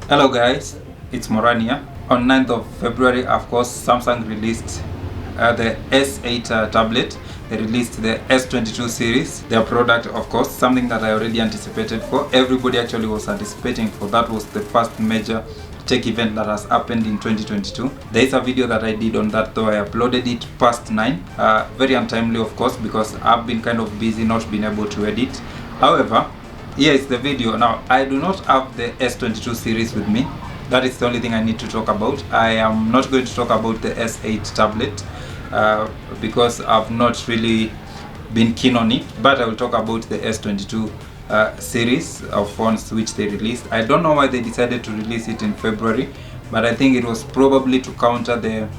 Hello guys, it's Morania. On 9th of February, of course, Samsung released the S8 tablet. They released the S22 series, their product, of course, something that I already anticipated for. Everybody actually was anticipating for. That was the first major tech event that has happened in 2022. There is a video that I did on that, though I uploaded it past 9. Very untimely, of course, because I've been kind of busy, not been able to edit. However, here is the video. Now, I do not have the S22 series with me. That is the only thing I need to talk about. I am not going to talk about the S8 tablet because I've not really been keen on it, but I will talk about the S22 series of phones which they released. I don't know why they decided to release it in February, but I think it was probably to counter the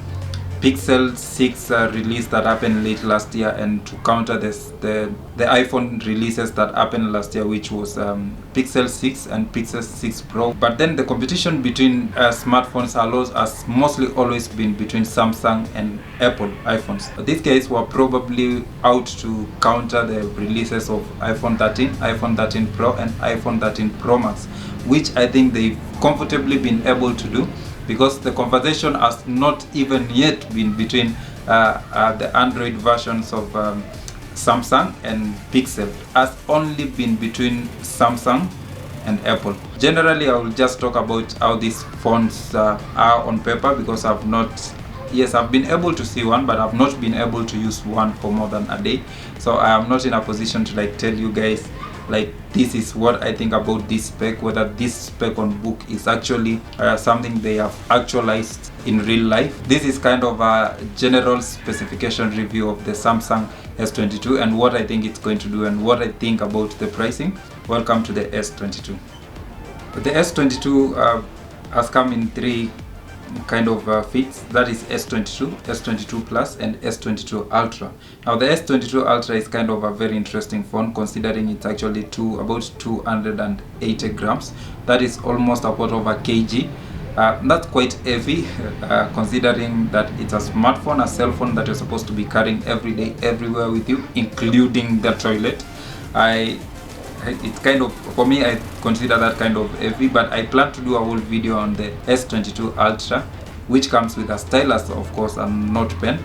Pixel 6 release that happened late last year, and to counter the iPhone releases that happened last year, which was Pixel 6 and Pixel 6 Pro. But then the competition between smartphones has mostly always been between Samsung and Apple iPhones. These guys were probably out to counter the releases of iPhone 13, iPhone 13 Pro and iPhone 13 Pro Max, which I think they've comfortably been able to do, because the conversation has not even yet been between the Android versions of Samsung and Pixel. Has only been between Samsung and Apple. Generally, I will just talk about how these phones are on paper, because I've been able to see one, but I've not been able to use one for more than a day. So I am not in a position to tell you guys this is what I think about this spec, whether this spec on book is actually something they have actualized in real life. This is kind of a general specification review of the Samsung S22 and what I think it's going to do and what I think about the pricing. Welcome to the S22. The S22 has come in three kind of fits, that is S22, S22 Plus and S22 Ultra. Now the S22 Ultra is kind of a very interesting phone, considering it's actually about 280 grams. That is almost a quarter of a kg. That's quite heavy, considering that it's a smartphone, a cell phone that you're supposed to be carrying every day, everywhere with you, including the toilet. It's kind of, for me, I consider that kind of heavy, but I plan to do a whole video on the S22 Ultra, which comes with a stylus, of course, and not pen.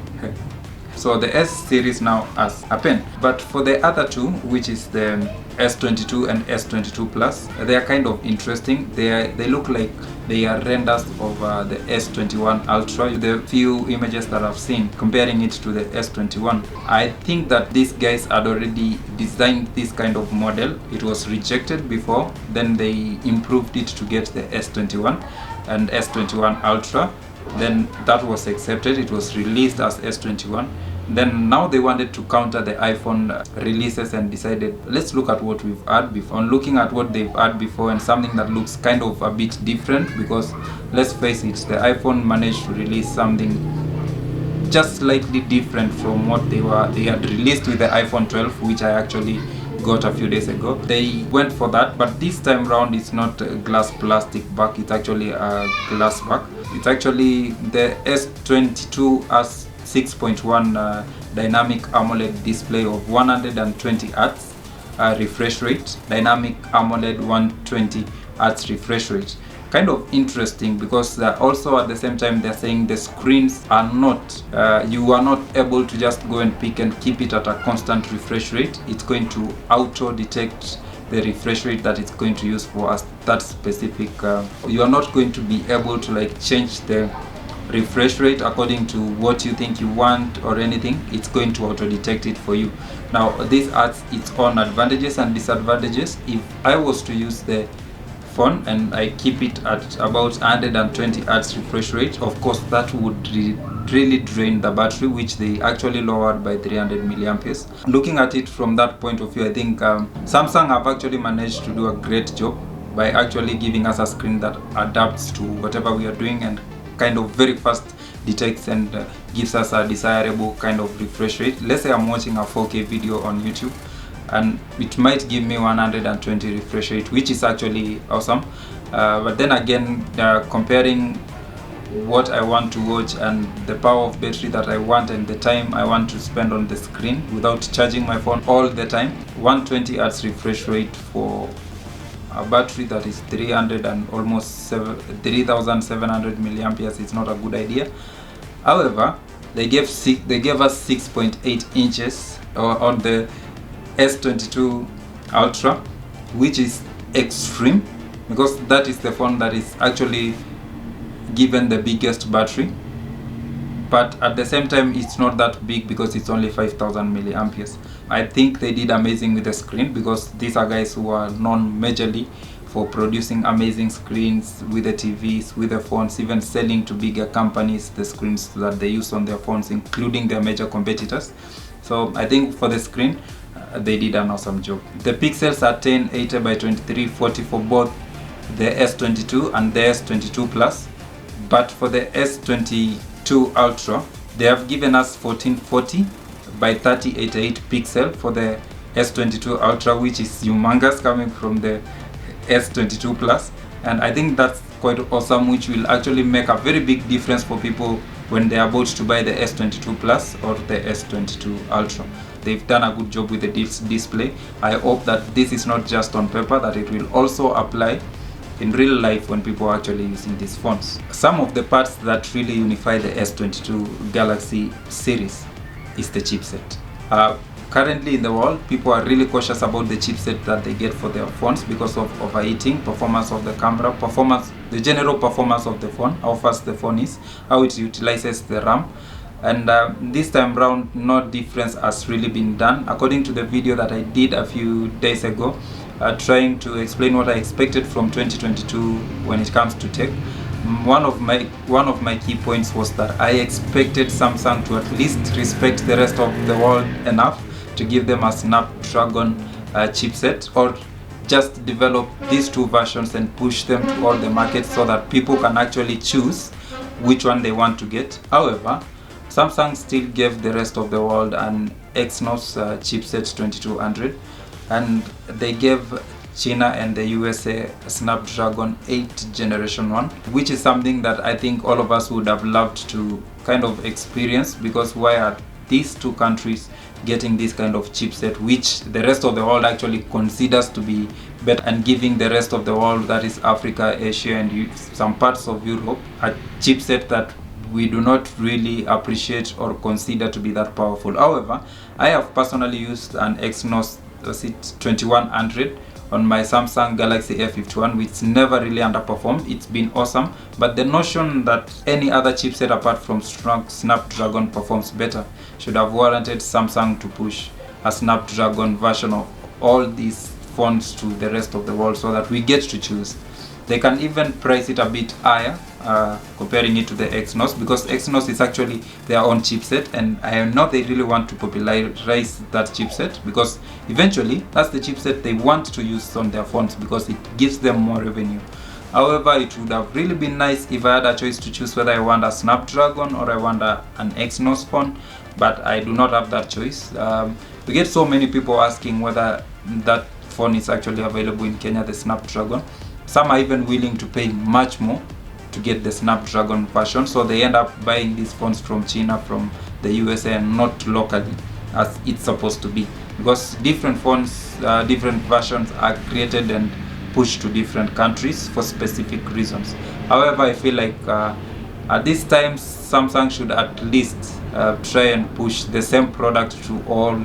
So the S series now has a pen, but for the other two, which is the S22 and S22 Plus, they are kind of interesting. They look like they are renders of the S21 Ultra. The few images that I've seen comparing it to the S21, I think that these guys had already designed this kind of model. It was rejected before, then they improved it to get the S21 and S21 Ultra. Then that was accepted, it was released as S21. Then now they wanted to counter the iPhone releases and decided, let's look at what we've had before. On looking at what they've had before and something that looks kind of a bit different, because let's face it, the iPhone managed to release something just slightly different from what they had released with the iPhone 12, which I actually got a few days ago. They went for that, but this time round it's not a glass plastic back, it's actually a glass back. It's actually the S22 has 6.1 dynamic AMOLED display of 120 Hz refresh rate, dynamic AMOLED 120 Hz refresh rate. Kind of interesting, because also at the same time they're saying the screens are not, you are not able to just go and pick and keep it at a constant refresh rate. It's going to auto detect the refresh rate that it's going to use for that specific. You are not going to be able to change the refresh rate according to what you think you want or anything. It's going to auto detect it for you. Now this adds its own advantages and disadvantages. If I was to use the phone and I keep it at about 120 Hz refresh rate, of course that would really drain the battery, which they actually lowered by 300 milliamperes. Looking at it from that point of view, I think Samsung have actually managed to do a great job by actually giving us a screen that adapts to whatever we are doing and kind of very fast detects and gives us a desirable kind of refresh rate. Let's say I'm watching a 4K video on YouTube and it might give me 120 refresh rate, which is actually awesome. But then again, comparing what I want to watch and the power of battery that I want and the time I want to spend on the screen without charging my phone all the time. 120 Hz refresh rate for a battery that is 300 and almost 3700 milliamperes is not a good idea. However, they gave us 6.8 inches on the S22 Ultra, which is extreme because that is the phone that is actually given the biggest battery, but at the same time it's not that big because it's only 5000 milliamperes. I think they did amazing with the screen because these are guys who are known majorly for producing amazing screens with the TVs, with the phones, even selling to bigger companies the screens that they use on their phones, including their major competitors. So I think for the screen they did an awesome job. The pixels are 1080 by 2340 for both the S22 and the S22 Plus. But for the S22 Ultra, they have given us 1440 by 3088 pixel for the S22 Ultra, which is humongous coming from the S22 Plus. And I think that's quite awesome, which will actually make a very big difference for people when they are about to buy the S22 Plus or the S22 Ultra. They've done a good job with the display. I hope that this is not just on paper, that it will also apply in real life when people are actually using these phones. Some of the parts that really unify the S22 Galaxy series is the chipset. Currently in the world, people are really cautious about the chipset that they get for their phones because of overheating, performance of the camera, the general performance of the phone, how fast the phone is, how it utilizes the RAM. And this time round, no difference has really been done. According to the video that I did a few days ago, trying to explain what I expected from 2022 when it comes to tech, one of my key points was that I expected Samsung to at least respect the rest of the world enough to give them a Snapdragon chipset, or just develop these two versions and push them to all the markets so that people can actually choose which one they want to get. However, Samsung still gave the rest of the world an Exynos chipset 2200, and they gave China and the USA Snapdragon 8 generation 1, which is something that I think all of us would have loved to kind of experience, because why are these two countries getting this kind of chipset which the rest of the world actually considers to be better, and giving the rest of the world, that is Africa, Asia and some parts of Europe, a chipset that we do not really appreciate or consider to be that powerful. However, I have personally used an Exynos 2100 on my Samsung Galaxy S51, which never really underperformed. It's been awesome, but the notion that any other chipset apart from Snapdragon performs better should have warranted Samsung to push a Snapdragon version of all these phones to the rest of the world so that we get to choose. They can even price it a bit higher, comparing it to the Exynos, because Exynos is actually their own chipset, and I know they really want to popularize that chipset because eventually that's the chipset they want to use on their phones because it gives them more revenue. However, it would have really been nice if I had a choice to choose whether I want a Snapdragon or I want an Exynos phone, but I do not have that choice. We get so many people asking whether that phone is actually available in Kenya, the Snapdragon. Some are even willing to pay much more to get the Snapdragon version, so they end up buying these phones from China, from the USA, and not locally as it's supposed to be, because different phones, different versions are created and pushed to different countries for specific reasons. However, I feel like at this time Samsung should at least try and push the same product to all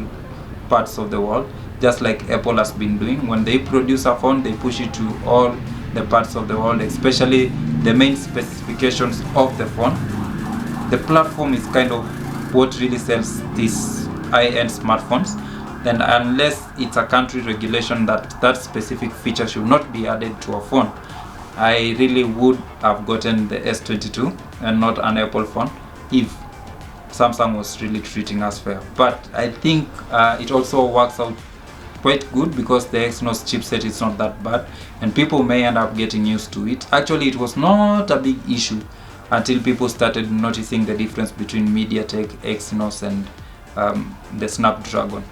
parts of the world, just like Apple has been doing. When they produce a phone, they push it to all the parts of the world, especially the main specifications of the phone. The platform is kind of what really sells these high-end smartphones, and unless it's a country regulation that that specific feature should not be added to a phone, I really would have gotten the S22 and not an Apple phone if Samsung was really treating us fair. But I think it also works out quite good because the Exynos chipset is not that bad and people may end up getting used to it. Actually, it was not a big issue until people started noticing the difference between MediaTek, Exynos and the Snapdragon.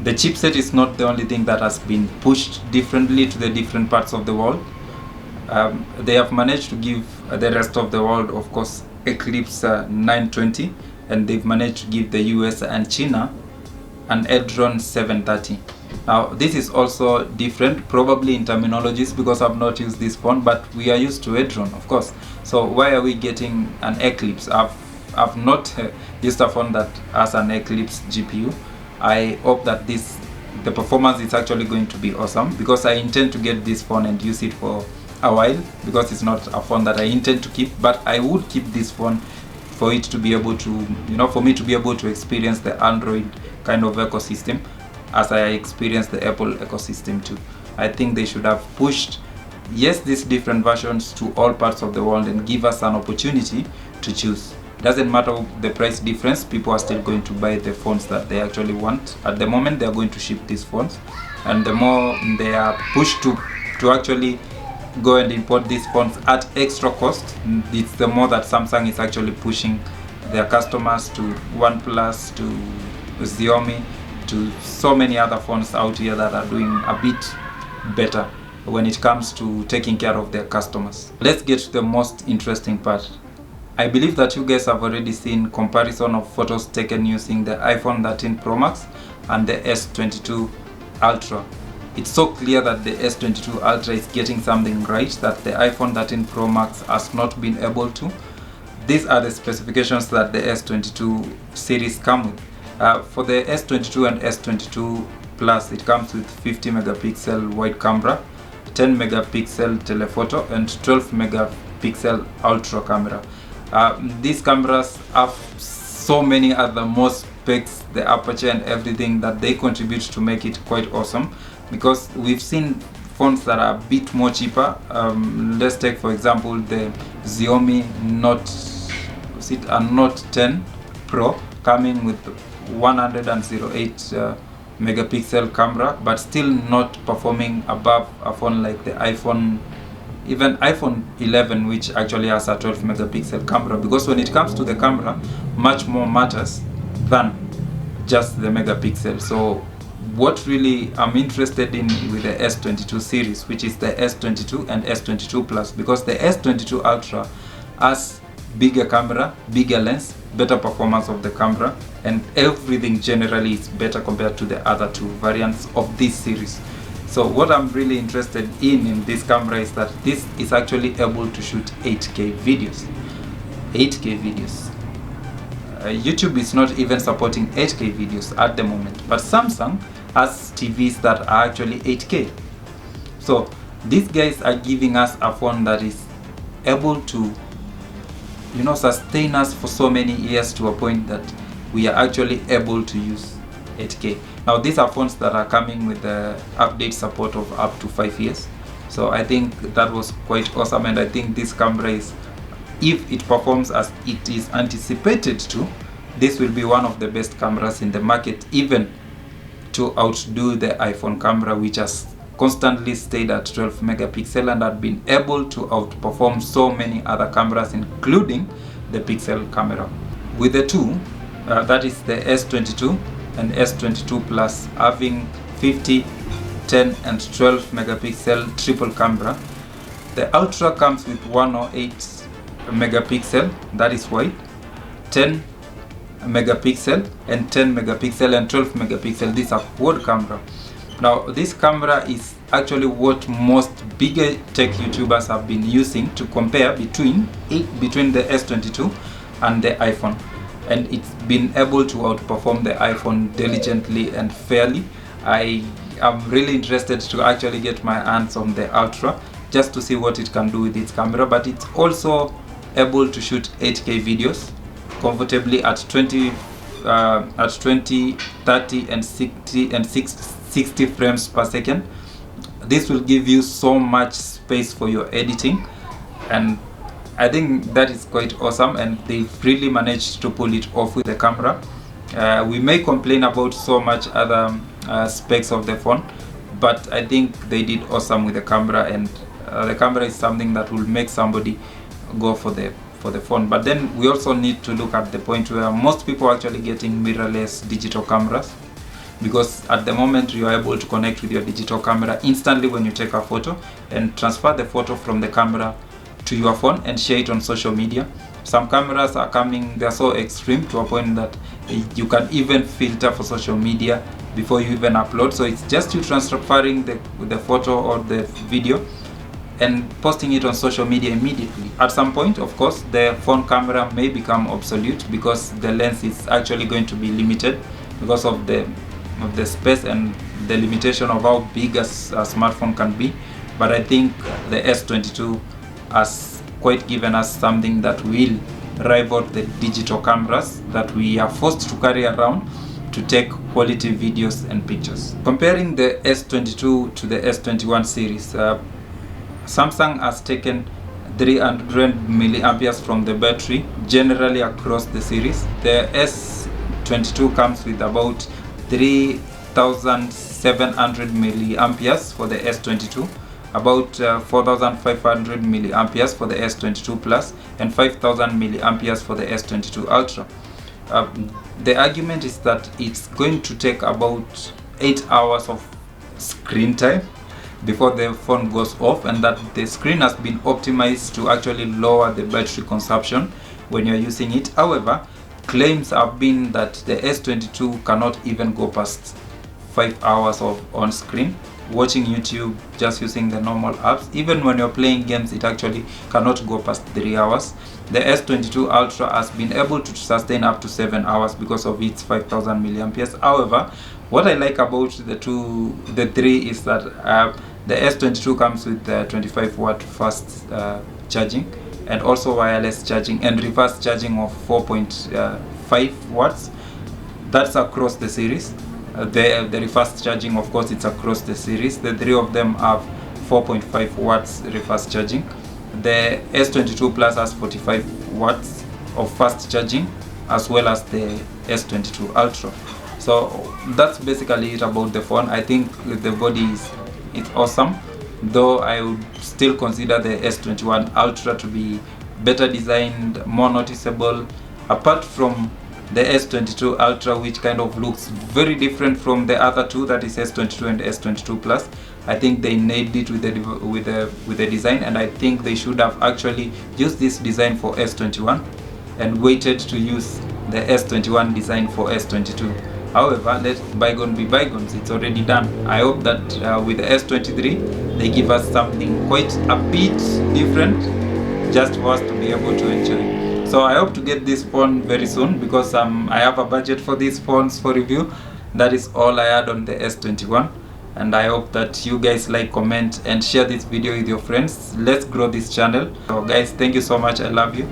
The chipset is not the only thing that has been pushed differently to the different parts of the world. They have managed to give the rest of the world, of course, Eclipse 920, and they've managed to give the US and China an Edron 730. Now this is also different, probably in terminologies, because I've not used this phone, but we are used to Edron, of course. So why are we getting an Eclipse? I've not used a phone that has an Eclipse GPU. I hope that the performance is actually going to be awesome, because I intend to get this phone and use it for a while, because it's not a phone that I intend to keep, but I would keep this phone for it to be able to, for me to be able to experience the Android kind of ecosystem as I experience the Apple ecosystem too. I think they should have pushed, yes, these different versions to all parts of the world and give us an opportunity to choose. Doesn't matter the price difference, people are still going to buy the phones that they actually want. At the moment, they are going to ship these phones, and the more they are pushed to actually go and import these phones at extra cost, it's the more that Samsung is actually pushing their customers to OnePlus, to Xiaomi, to so many other phones out here that are doing a bit better when it comes to taking care of their customers. Let's get to the most interesting part. I believe that you guys have already seen comparison of photos taken using the iPhone 13 Pro Max and the S22 Ultra. It's so clear that the S22 Ultra is getting something right that the iPhone 13 Pro Max has not been able to. These are the specifications that the S22 series come with. For the S22 and S22 Plus, it comes with 50 megapixel wide camera, 10 megapixel telephoto, and 12 megapixel ultra camera. These cameras have so many other more specs, the aperture and everything, that they contribute to make it quite awesome, because we've seen phones that are a bit more cheaper. Let's take for example the Xiaomi Note 10 Pro, coming with 108 megapixel camera, but still not performing above a phone like the iPhone 11, which actually has a 12 megapixel camera, because when it comes to the camera, much more matters than just the megapixel. So what really I'm interested in with the S22 series, which is the S22 and S22 Plus, because the S22 Ultra has bigger camera, bigger lens, better performance of the camera, and everything generally is better compared to the other two variants of this series. So what I'm really interested in this camera is that this is actually able to shoot 8K videos. 8K videos. YouTube is not even supporting 8K videos at the moment, but Samsung has TVs that are actually 8K. So these guys are giving us a phone that is able to sustain us for so many years, to a point that we are actually able to use 8K. Now these are phones that are coming with the update support of up to 5 years. So I think that was quite awesome, and I think this camera is, if it performs as it is anticipated to, this will be one of the best cameras in the market, even to outdo the iPhone camera, which has constantly stayed at 12 megapixel and had been able to outperform so many other cameras, including the Pixel camera. With the two, that is the S22 and S22 Plus, having 50, 10 and 12 megapixel triple camera, the Ultra comes with 108 megapixel, that is wide, 10 megapixel and 10 megapixel and 12 megapixel. These are quad camera. Now this camera is actually what most bigger tech YouTubers have been using to compare between the S22 and the iPhone, and it's been able to outperform the iPhone diligently and fairly. I am really interested to actually get my hands on the Ultra just to see what it can do with its camera, but it's also able to shoot 8K videos comfortably at 20, 30 and 60 frames per second. This will give you so much space for your editing, and I think that is quite awesome, and they've really managed to pull it off with the camera. We may complain about so much other specs of the phone, but I think they did awesome with the camera, and the camera is something that will make somebody go for the phone. But then we also need to look at the point where most people are actually getting mirrorless digital cameras. because at the moment you are able to connect with your digital camera instantly when you take a photo and transfer the photo from the camera to your phone and share it on social media. Some cameras are coming, they're so extreme to a point that you can even filter for social media before you even upload. So it's just you transferring the photo or the video and posting it on social media immediately. At some point, of course, the phone camera may become obsolete because the lens is actually going to be limited because of the space and the limitation of how big a smartphone can be. But I think the S22 has quite given us something that will rival the digital cameras that we are forced to carry around to take quality videos and pictures. Comparing the S22 to the S21 series, Samsung has taken 300 milliamperes from the battery generally across the series. The S22 comes with about 3,700 milliamperes for the S22, about 4,500 milliamperes for the S22 Plus, and 5,000 milliamperes for the S22 Ultra. The argument is that it's going to take about 8 hours of screen time before the phone goes off, and that the screen has been optimized to actually lower the battery consumption when you're using it. However, claims have been that the S22 cannot even go past 5 hours of on screen watching YouTube, just using the normal apps. Even when you're playing games, it actually cannot go past 3 hours. The S22 Ultra has been able to sustain up to 7 hours because of its 5,000 milliamperes. However, what I like about the three is that the S22 comes with the 25 watt fast charging, and also wireless charging and reverse charging of 4.5 watts. That's across the series. The reverse charging, of course, it's across the series. The three of them have 4.5 watts reverse charging. The S22 Plus has 45 watts of fast charging, as well as the S22 Ultra. So that's basically it about the phone. I think the body it's awesome, though I would still consider the S21 Ultra to be better designed, more noticeable, apart from the S22 Ultra, which kind of looks very different from the other two, that is S22 and S22 Plus. I think they nailed it with the design, and I think they should have actually used this design for S21 and waited to use the S21 design for S22. However, let bygone be bygones, it's already done. I hope that with the S23 they give us something quite a bit different, just for us to be able to enjoy. So I hope to get this phone very soon, because I have a budget for these phones for review. That is all I had on the S21, and I hope that you guys like, comment and share this video with your friends. Let's grow this channel. So guys, thank you so much. I love you.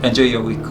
Enjoy your week.